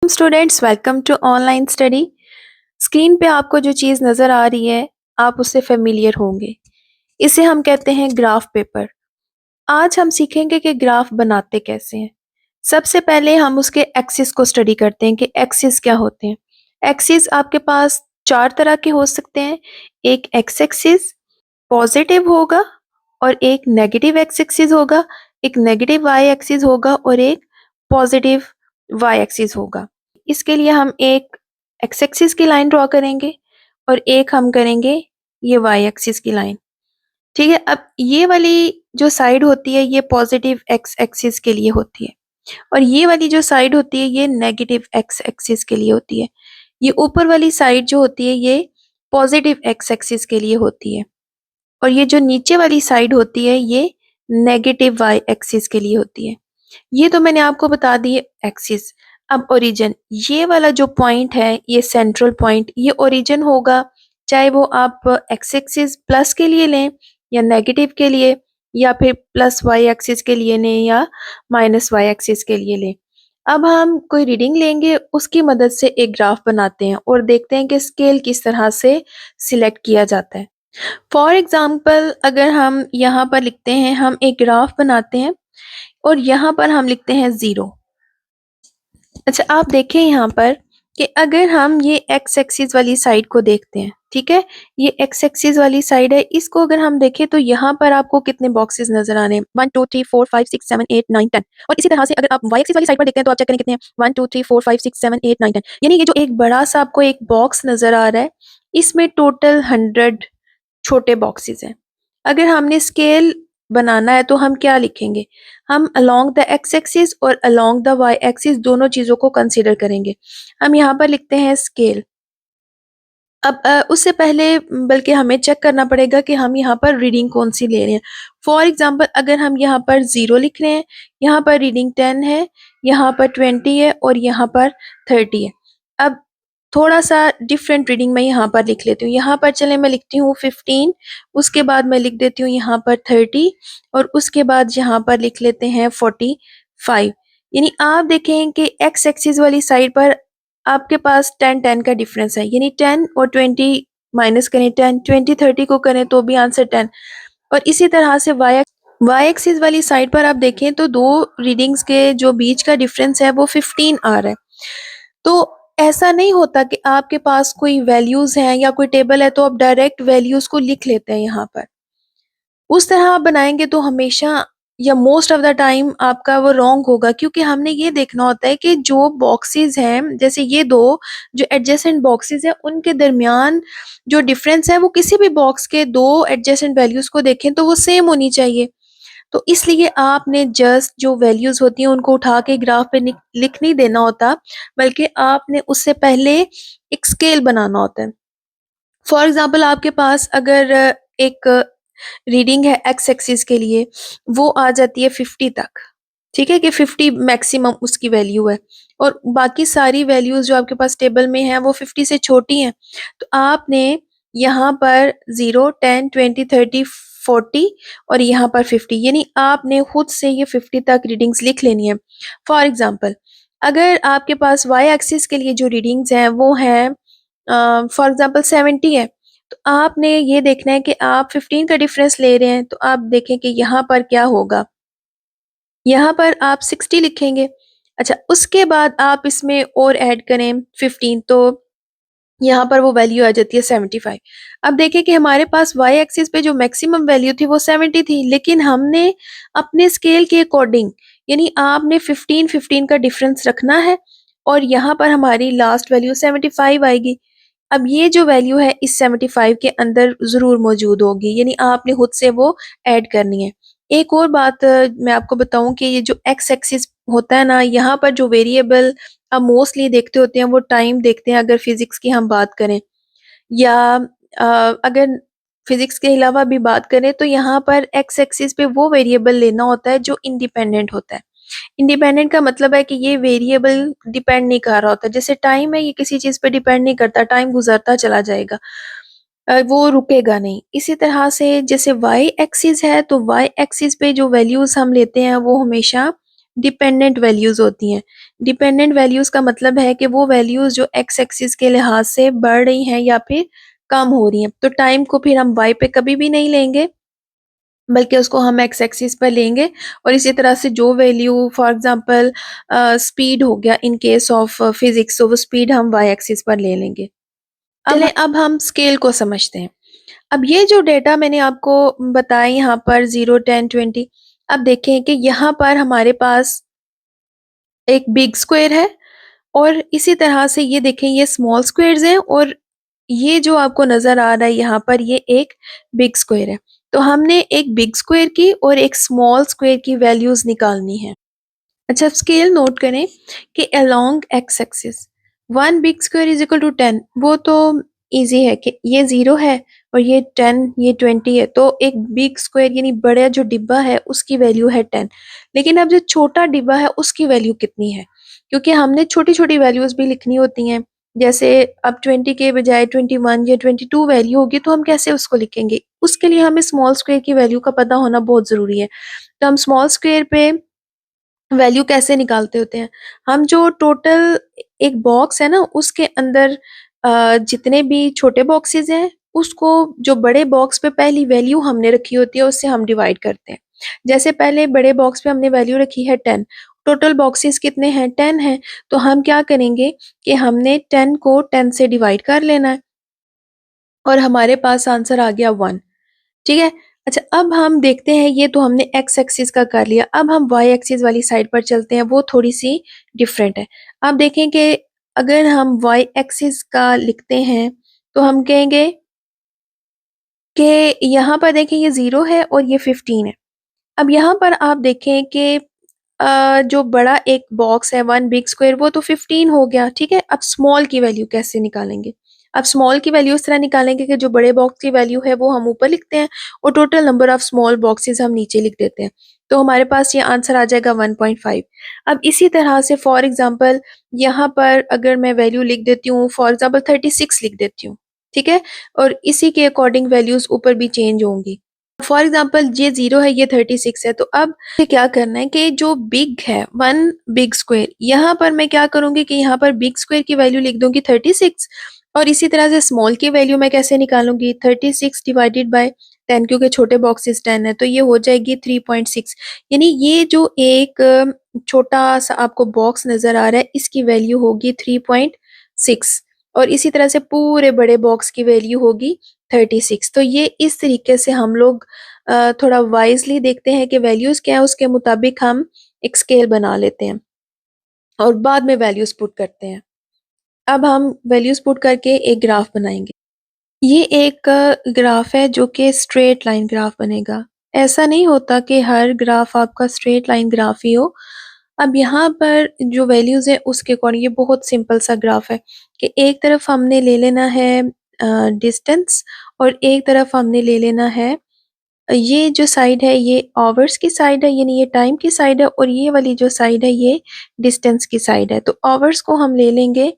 Students, welcome to online study. Screen पे आपको जो चीज़ नज़र आ रही है आप उससे फेमिलियर होंगे। इसे हम कहते हैं ग्राफ पेपर। आज हम सीखेंगे कि ग्राफ बनाते कैसे हैं। सबसे पहले हम उसके एक्सिस को स्टडी करते हैं कि एक्सिस क्या होते हैं। एक्सिस आपके पास चार तरह के हो सकते हैं। एक एक्स एक्सिस पॉजिटिव होगा और एक नेगेटिव एक्स एक्सिस होगा, एक नेगेटिव वाई एक्सिस होगा और एक पॉजिटिव वाई एक्सिस होगा। इसके लिए हम एक एक्स एक्सिस की लाइन ड्रॉ करेंगे और एक हम करेंगे ये वाई एक्सिस की लाइन। ठीक है, अब ये वाली जो साइड होती है ये पॉजिटिव एक्स एक्सिस के लिए होती है और ये वाली जो साइड होती है ये नेगेटिव एक्स एक्सिस के लिए होती है। ये ऊपर वाली साइड जो होती है ये पॉजिटिव एक्स एक्सिस के लिए होती है और ये जो नीचे वाली साइड होती है ये नेगेटिव वाई एक्सिस के लिए होती है। ये तो मैंने आपको बता दी एक्सिस। अब ओरिजिन, ये वाला जो पॉइंट है ये सेंट्रल पॉइंट, ये ओरिजिन होगा, चाहे वो आप एक्स एक्सिस प्लस के लिए लें या नेगेटिव के लिए या फिर प्लस वाई एक्सिस के लिए लें या माइनस वाई एक्सिस के लिए लें। अब हम कोई रीडिंग लेंगे, उसकी मदद से एक ग्राफ बनाते हैं और देखते हैं कि स्केल किस तरह से सिलेक्ट किया जाता है। फॉर एग्जाम्पल अगर हम यहाँ पर लिखते हैं, हम एक ग्राफ बनाते हैं और यहाँ पर हम लिखते हैं 0। अच्छा, आप देखें यहाँ पर कि अगर हम ये एक्स एक्सिस वाली साइड को देखते हैं, ठीक है, ये एक्स एक्सिस वाली साइड है, इसको अगर हम देखें तो यहाँ पर आपको कितने बॉक्सेस नजर आने हैं? 1 2 3 4 5 6 7 8 9 10। और इसी तरह से अगर आप वाई एक्सिस वाली साइड पर देखते हैं तो आप चेक करें कितने हैं? 1 2 3 4 5 6 7 8 9 10। यानी ये जो एक बड़ा सा आपको एक बॉक्स नजर आ रहा है, इसमें टोटल 100 छोटे बॉक्सेस हैं। अगर हमने स्केल बनाना है तो हम क्या लिखेंगे? हम अलोंग द एक्स एक्सिस और अलोंग द वाई एक्सिस दोनों चीज़ों को कंसीडर करेंगे। हम यहाँ पर लिखते हैं स्केल। अब उससे पहले बल्कि हमें चेक करना पड़ेगा कि हम यहाँ पर रीडिंग कौन सी ले रहे हैं। फॉर एग्जांपल अगर हम यहाँ पर 0 लिख रहे हैं, यहाँ पर रीडिंग 10 है, यहाँ पर 20 है और यहाँ पर 30 है। अब थोड़ा सा डिफरेंट रीडिंग मैं यहाँ पर लिख लेती हूँ। यहाँ पर चले मैं लिखती हूँ 15, उसके बाद मैं लिख देती हूँ यहाँ पर 30 और उसके बाद यहाँ पर लिख लेते हैं 45। यानी आप देखें कि एक्स एक्सिस वाली साइड पर आपके पास 10 का डिफरेंस है, यानी 10 और 20 माइनस करें, 10 20 30 को करें तो भी आंसर 10। और इसी तरह से वाई एक्सिस वाली साइड पर आप देखें तो दो रीडिंग्स के जो बीच का डिफरेंस है वो 15 आ रहा है। तो ऐसा नहीं होता कि आपके पास कोई वैल्यूज हैं या कोई टेबल है तो आप डायरेक्ट वैल्यूज को लिख लेते हैं यहाँ पर। उस तरह आप बनाएंगे तो हमेशा या मोस्ट ऑफ द टाइम आपका वो रॉन्ग होगा, क्योंकि हमने ये देखना होता है कि जो बॉक्सेस हैं, जैसे ये दो जो एडजेसेंट बॉक्सेस हैं उनके दरमियान जो डिफरेंस है वो किसी भी बॉक्स के दो एडजेसेंट वैल्यूज को देखें तो वो सेम होनी चाहिए। तो इसलिए आपने जस्ट जो वैल्यूज होती हैं उनको उठा के ग्राफ पे लिख नहीं देना होता, बल्कि आपने उससे पहले एक स्केल बनाना होता है। फॉर एग्जाम्पल आपके पास अगर एक रीडिंग है एक्स एक्सिस के लिए, वो आ जाती है 50 तक, ठीक है, कि 50 मैक्सिमम उसकी वैल्यू है और बाकी सारी वैल्यूज जो आपके पास टेबल में हैं वो 50 से छोटी हैं। तो आपने यहाँ पर 0 10 20 30 40 और यहाँ पर 50, यानी आपने खुद से ये 50 तक रीडिंग्स लिख लेनी है। फॉर एग्जाम्पल अगर आपके पास वाई एक्सिस के लिए जो रीडिंग्स हैं वो हैं फॉर एग्जाम्पल 70 है, तो आपने ये देखना है कि आप 15 का डिफरेंस ले रहे हैं, तो आप देखें कि यहाँ पर क्या होगा। यहाँ पर आप 60 लिखेंगे। अच्छा, उसके बाद आप इसमें और ऐड करें 15, तो यहाँ पर वो वैल्यू आ जाती है 75। अब देखें कि हमारे पास वाई एक्सिस पे जो मैक्सिमम वैल्यू थी वो 70 थी, लेकिन हमने अपने स्केल के अकॉर्डिंग, यानी आपने 15 15 का डिफरेंस रखना है और यहाँ पर हमारी लास्ट वैल्यू 75 आएगी। अब ये जो वैल्यू है इस 75 के अंदर ज़रूर मौजूद होगी, यानी आपने खुद से वो ऐड करनी है। एक और बात मैं आपको बताऊं कि ये जो एक्स एक्सिस होता है ना, यहाँ पर जो वेरिएबल आप मोस्टली देखते होते हैं वो टाइम देखते हैं, अगर फिजिक्स की हम बात करें या अगर फिजिक्स के अलावा भी बात करें तो यहाँ पर एक्स एक्सिस पे वो वेरिएबल लेना होता है जो इंडिपेंडेंट होता है। इंडिपेंडेंट का मतलब है कि ये वेरिएबल डिपेंड नहीं कर रहा होता, जैसे टाइम है ये किसी चीज पे डिपेंड नहीं करता, टाइम गुजरता चला जाएगा, वो रुकेगा नहीं। इसी तरह से जैसे वाई एक्सिस है तो वाई एक्सिस पे जो वैल्यूज हम लेते हैं वो हमेशा डिपेंडेंट वैल्यूज होती हैं। डिपेंडेंट वैल्यूज का मतलब है कि वो वैल्यूज जो एक्स एक्सिस के लिहाज से बढ़ रही हैं या फिर कम हो रही हैं। तो टाइम को फिर हम वाई पे कभी भी नहीं लेंगे, बल्कि उसको हम एक्स एक्सिस पर लेंगे। और इसी तरह से जो वैल्यू फॉर एग्जांपल स्पीड हो गया इन केस ऑफ फिजिक्स, तो वो स्पीड हम वाई एक्सिस पर ले लेंगे। चलें अब हम स्केल को समझते हैं। अब ये जो डेटा मैंने आपको बताया यहाँ पर 0, 10, 20, अब देखें कि यहाँ पर हमारे पास एक बिग स्क्वायर है और इसी तरह से ये देखें ये स्मॉल स्क्वायर्स हैं और ये जो आपको नज़र आ रहा है यहाँ पर ये एक बिग स्क्वायर है। तो हमने एक बिग स्क्वायर की और एक स्मॉल स्क्वायर की वैल्यूज़ निकालनी है। अच्छा, स्केल नोट करें कि along X axis 1 big square is equal to 10, वो तो इजी है कि ये 0 है और ये 10, ये 20 है, तो एक बिग स्क्वायर यानी बड़ा जो डिब्बा है उसकी वैल्यू है 10। लेकिन अब जो छोटा डिब्बा है उसकी वैल्यू कितनी है, क्योंकि हमने छोटी छोटी वैल्यूज भी लिखनी होती हैं। जैसे अब 20 के बजाय 21 या 22 वैल्यू होगी तो हम कैसे उसको लिखेंगे, उसके लिए हमें स्मॉल स्क्वायर की वैल्यू का पता होना बहुत ज़रूरी है। तो हम स्मॉल स्क्वायर पे वैल्यू कैसे निकालते होते हैं, हम जो टोटल एक बॉक्स है ना उसके अंदर जितने भी छोटे बॉक्सेस हैं उसको जो बड़े बॉक्स पे पहली वैल्यू हमने रखी होती है उससे हम डिवाइड करते हैं। जैसे पहले बड़े बॉक्स पे हमने वैल्यू रखी है 10, टोटल बॉक्सेस कितने हैं 10 हैं, तो हम क्या करेंगे कि हमने 10 को 10 से डिवाइड कर लेना है और हमारे पास आंसर आ गया 1। ठीक है। अच्छा, अब हम देखते हैं, ये तो हमने एक्स एक्सिस का कर लिया, अब हम वाई एक्सिस वाली साइड पर चलते हैं, वो थोड़ी सी डिफरेंट है। आप देखें कि अगर हम वाई एक्सिस का लिखते हैं तो हम कहेंगे कि यहाँ पर देखें ये 0 है और ये 15 है। अब यहाँ पर आप देखें कि जो बड़ा एक बॉक्स है 1 बिग स्क्वायर वो तो 15 हो गया, ठीक है। अब स्मॉल की वैल्यू कैसे निकालेंगे, अब स्मॉल की वैल्यू इस तरह निकालेंगे कि जो बड़े बॉक्स की वैल्यू है वो हम ऊपर लिखते हैं और total number of small boxes हम नीचे लिख देते हैं। तो हमारे पास ये आंसर आ जाएगा 1.5। अब इसी तरह से फॉर एग्जांपल यहाँ पर अगर मैं वैल्यू लिख देती हूँ, फॉर एग्जांपल 36 लिख देती हूँ, ठीक है, और इसी के अकॉर्डिंग वैल्यूज ऊपर भी चेंज होंगी। फॉर एग्जाम्पल ये 0 है, ये 36 है, तो अब मुझे क्या करना है कि जो बिग है 1 बिग स्क्वायर, यहाँ पर मैं क्या करूंगी कि यहाँ पर बिग स्क्वायर की वैल्यू लिख दूंगी 36 और इसी तरह से स्मॉल की वैल्यू मैं कैसे निकालूंगी 36 डिवाइडेड बाय 10, क्योंकि छोटे बॉक्सेस 10 है तो ये हो जाएगी 3.6। यानी ये जो एक छोटा सा आपको बॉक्स नजर आ रहा है इसकी वैल्यू होगी 3.6 और इसी तरह से पूरे बड़े बॉक्स की वैल्यू होगी 36। तो ये इस तरीके से हम लोग थोड़ा वाइजली देखते हैं कि वैल्यूज़ क्या है, उसके मुताबिक हम एक स्केल बना लेते हैं और बाद में वैल्यूज़ पुट करते हैं। अब हम वैल्यूज़ पुट करके एक ग्राफ बनाएंगे। ये एक ग्राफ है जो कि स्ट्रेट लाइन ग्राफ बनेगा। ऐसा नहीं होता कि हर ग्राफ आपका स्ट्रेट लाइन ग्राफ ही हो। अब यहाँ पर जो वैल्यूज़ है उसके अकॉर्डिंग ये बहुत सिंपल सा ग्राफ है कि एक तरफ हमने ले लेना है डिस्टेंस और एक तरफ हमने ले लेना है, ये जो साइड है ये आवर्स की साइड है यानी ये टाइम की साइड है और ये वाली जो साइड है ये डिस्टेंस की साइड है। तो आवर्स को हम ले लेंगे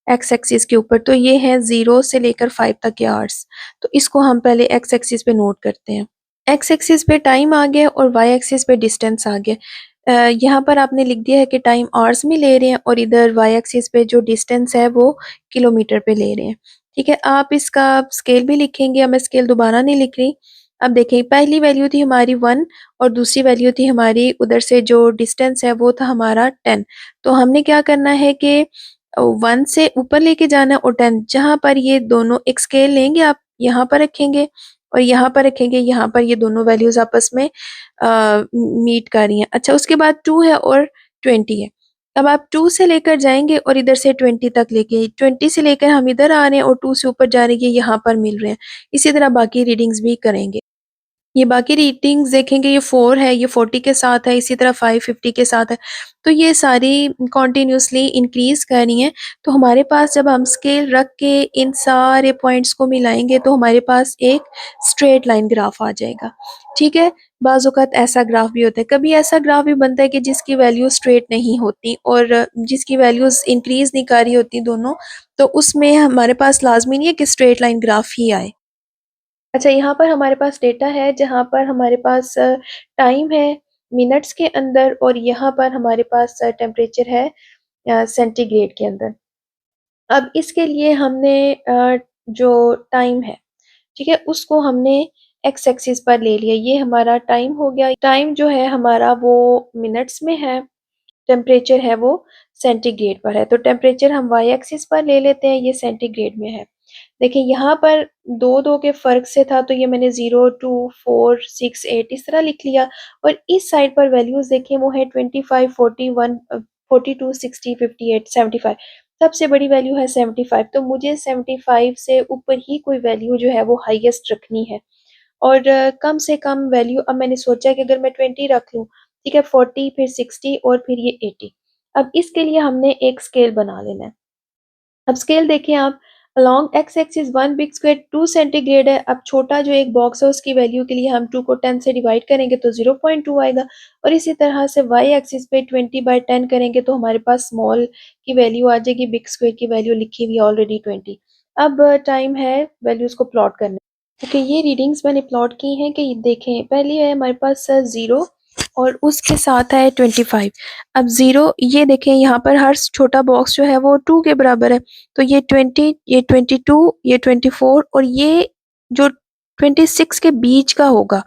एक्स एक्सिस के ऊपर, तो ये है 0 से लेकर 5 तक के आवर्स। तो इसको हम पहले एक्स एक्सिस पे नोट करते हैं। एक्स एक्सिस पे टाइम आ गया और वाई एक्सिस पे डिस्टेंस आ गया। यहाँ पर आपने लिख दिया है कि टाइम आवर्स में ले रहे हैं और इधर वाई एक्सिस पे जो डिस्टेंस है वो किलोमीटर पे ले रहे हैं। ठीक है, आप इसका स्केल भी लिखेंगे, अब मैं स्केल दोबारा नहीं लिख रही। अब देखें, पहली वैल्यू थी हमारी 1 और दूसरी वैल्यू थी हमारी उधर से जो डिस्टेंस है वो था हमारा 10। तो हमने क्या करना है कि 1 से ऊपर लेके जाना है और 10 जहाँ पर ये दोनों एक स्केल लेंगे, आप यहाँ पर रखेंगे और यहाँ पर रखेंगे, यहाँ पर ये दोनों वैल्यूज आपस में मीट कर रही हैं। अच्छा, उसके बाद 2 है और 20 है। अब आप 2 से लेकर जाएंगे और इधर से 20 तक लेके, 20 से लेकर हम इधर आ रहे हैं और 2 से ऊपर जा रहे हैं, यहाँ पर मिल रहे हैं। इसी तरह बाकी रीडिंग्स भी करेंगे। ये बाकी रेटिंग्स देखेंगे, ये 4 है, ये 40 के साथ है, इसी तरह 5 50 के साथ है। तो ये सारी कंटिन्यूअसली इंक्रीज कर रही हैं। तो हमारे पास जब हम स्केल रख के इन सारे पॉइंट्स को मिलाएंगे तो हमारे पास एक स्ट्रेट लाइन ग्राफ आ जाएगा। ठीक है, बाज़ औक़ात ऐसा ग्राफ भी होता है, कभी ऐसा ग्राफ भी बनता है कि जिसकी वैल्यू स्ट्रेट नहीं होती और जिसकी वैल्यूज़ इंक्रीज नहीं कर रही होती दोनों, तो उसमें हमारे पास लाज़मी नहीं है कि स्ट्रेट लाइन ग्राफ ही आए। अच्छा, यहाँ पर हमारे पास डेटा है जहाँ पर हमारे पास टाइम है मिनट्स के अंदर, और यहाँ पर हमारे पास टेम्परेचर है सेंटीग्रेड के अंदर। अब इसके लिए हमने जो टाइम है, ठीक है, उसको हमने एक्स एक्सिस पर ले लिया। ये हमारा टाइम हो गया। टाइम जो है हमारा वो मिनट्स में है, टेम्परेचर है वो सेंटीग्रेड पर है। तो टेम्परेचर हम वाई एक्सिस पर ले लेते हैं, ये सेंटीग्रेड में है। देखिए यहाँ पर दो दो के फर्क से था, तो ये मैंने 0, 2, 4, 6, 8 इस तरह लिख लिया। और इस साइड पर वैल्यूज देखिए वो है 25, 41, 42, 60, 58, 75। सबसे बड़ी वैल्यू है 75, तो मुझे 75 से ऊपर ही कोई वैल्यू जो है वो हाईएस्ट रखनी है। और कम से कम वैल्यू अब मैंने सोचा कि अगर मैं 20 रख लूँ, ठीक है, 40 फिर 60 और फिर ये 80। अब इसके लिए हमने एक स्केल बना लेना है। अब स्केल देखिए आप, along x axis 1 big square 2 centigrade है। अब छोटा जो एक बॉक्स है उसकी वैल्यू के लिए हम 2 को 10 से डिवाइड करेंगे तो 0.2 आएगा। और इसी तरह से वाई एक्सिस पे 20/10 करेंगे तो हमारे पास स्मॉल की वैल्यू आ जाएगी, बिग स्क्वायर की वैल्यू लिखी हुई है ऑलरेडी 20। अब टाइम है वैल्यूज को प्लॉट करने। ओके, ये रीडिंग्स मैंने प्लॉट की हैं कि देखें, पहली है हमारे पास 0 और उसके साथ है 25। अब 0, ये देखें यहाँ पर हर छोटा बॉक्स जो है वो 2 के बराबर है। तो ये 20, ये 22, ये 24 और ये जो 26 के बीच का होगा,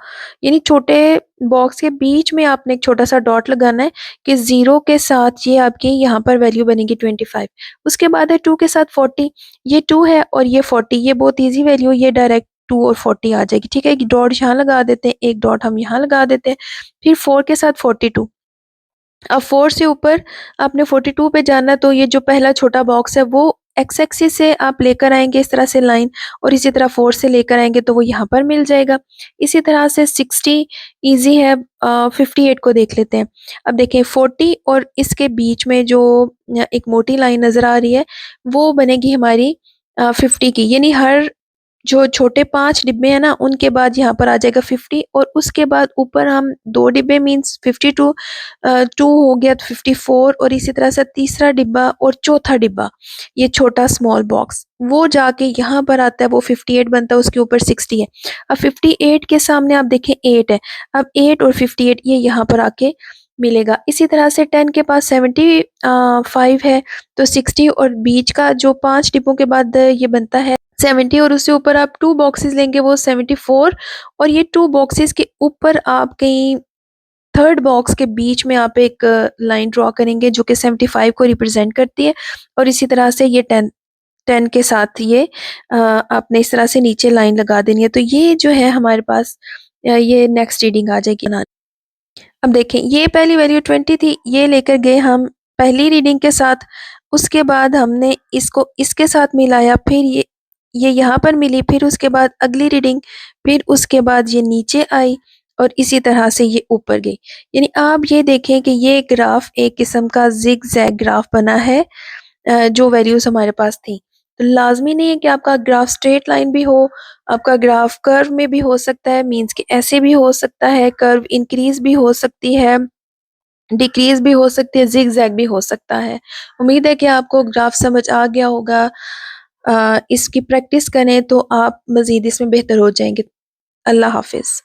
यानी छोटे बॉक्स के बीच में आपने एक छोटा सा डॉट लगाना है कि 0 के साथ ये आपकी यहाँ पर वैल्यू बनेगी 25। उसके बाद है 2 के साथ 40, ये 2 है और ये 40, ये बहुत ईजी वैल्यू, ये डायरेक्ट 2 और 40 आ जाएगी। ठीक है, एक डॉट यहाँ लगा देते हैं, एक डॉट हम यहाँ लगा देते हैं। फिर 4 के साथ 42। अब 4 से ऊपर आपने 42 पे जाना, तो ये जो पहला छोटा बॉक्स है वो एक्स एक्सिस से आप लेकर आएंगे इस तरह से लाइन, और इसी तरह 4 से लेकर आएंगे तो वो यहाँ पर मिल जाएगा। इसी तरह से 60 इजी है। 58 को देख लेते हैं। अब देखें 40 और इसके बीच में जो एक मोटी लाइन नजर आ रही है वो बनेगी हमारी 50 की, यानी हर जो छोटे 5 डिब्बे हैं ना उनके बाद यहाँ पर आ जाएगा 50, और उसके बाद ऊपर हम 2 डिब्बे मीन्स 52, 2 हो गया तो 54, और इसी तरह से तीसरा डिब्बा और चौथा डिब्बा, ये छोटा स्मॉल बॉक्स वो जाके यहाँ पर आता है, वो 58 बनता है, उसके ऊपर 60 है। अब 58 के सामने आप देखें 8 है। अब 8 और 58 ये यहाँ पर आके मिलेगा। इसी तरह से 10 के पास 75 है, तो 60 और बीच का जो 5 डिब्बों के बाद ये बनता है 70, और उससे ऊपर आप 2 बॉक्सेस लेंगे वो 74, और ये 2 बॉक्सेस के ऊपर आप कहीं थर्ड बॉक्स के बीच में आप एक लाइन ड्रॉ करेंगे जो कि 75 को रिप्रेजेंट करती है। और इसी तरह से ये 10 के साथ ये आपने इस तरह से नीचे लाइन लगा देनी है। तो ये जो है हमारे पास ये नेक्स्ट रीडिंग आ जाएगी ना। अब देखें ये पहली वैल्यू 20 थी, ये लेकर गए हम पहली रीडिंग के साथ। उसके बाद हमने इसको इसके साथ मिलाया, फिर ये यहाँ पर मिली, फिर उसके बाद अगली रीडिंग, फिर उसके बाद ये नीचे आई, और इसी तरह से ये ऊपर गई। यानी आप ये देखें कि ये ग्राफ एक किस्म का जिग जैग ग्राफ बना है जो वैल्यूज हमारे पास थी। तो लाजमी नहीं है कि आपका ग्राफ स्ट्रेट लाइन भी हो, आपका ग्राफ कर्व में भी हो सकता है, मीन्स कि ऐसे भी हो सकता है, कर्व इंक्रीज भी हो सकती है, डिक्रीज भी हो सकती है, जिग जैग भी हो सकता है। उम्मीद है कि आपको ग्राफ समझ आ गया होगा। इसकी प्रैक्टिस करें तो आप मज़ीद इसमें बेहतर हो जाएंगे। अल्लाह हाफिज़।